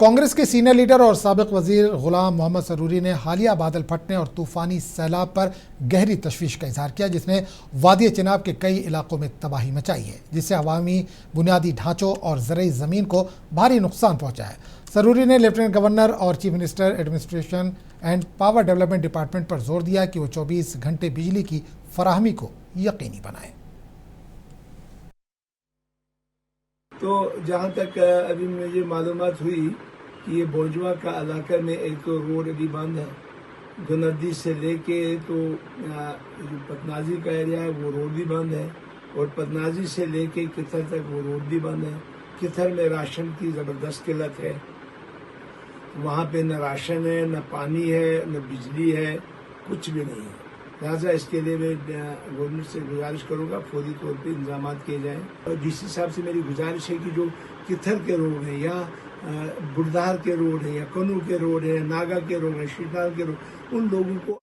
کانگریس کے senior leader اور سابق وزیر غلام محمد سروری نے حالیہ بادل پھٹنے اور طوفانی سیلاب پر گہری تشویش کا اظہار کیا، جس نے وادی چناب کے کئی علاقوں میں تباہی مچائی ہے، جس سے عوامی بنیادی ڈھانچوں اور زرعی زمین کو بھاری نقصان پہنچا ہے۔ سروری نے لیفٹیننٹ گورنر اور chief minister administration and power development department پر زور دیا کہ وہ 24 گھنٹے بجلی کی فراہمی کو یقینی بنائیں۔ تو جہاں تک ابھی مجھے معلومات ہوئی کہ یہ بوجھوا کا علاقہ میں ایک تو روڈ ابھی بند ہے، گندی سے لے کے تو جو پتنازی کا ایریا ہے وہ روڈ بھی بند ہے، اور پتنازی سے لے کے کتھر تک وہ روڈ بھی بند ہے۔ کتھر میں راشن کی زبردست قلت ہے، وہاں پہ نہ راشن ہے، نہ پانی ہے، نہ بجلی ہے، کچھ بھی نہیں ہے۔ لہٰذا اس کے لیے میں گورنمنٹ سے گزارش کروں گا فوری طور پہ انتظامات کیے جائیں، اور ڈی سی صاحب سے میری گزارش ہے کہ جو کتھر کے روڈ ہیں یا بردار کے روڈ ہیں یا کنو کے روڈ ہیں، ناگا کے روڈ ہیں، شیٹال کے روڈ، ان لوگوں کو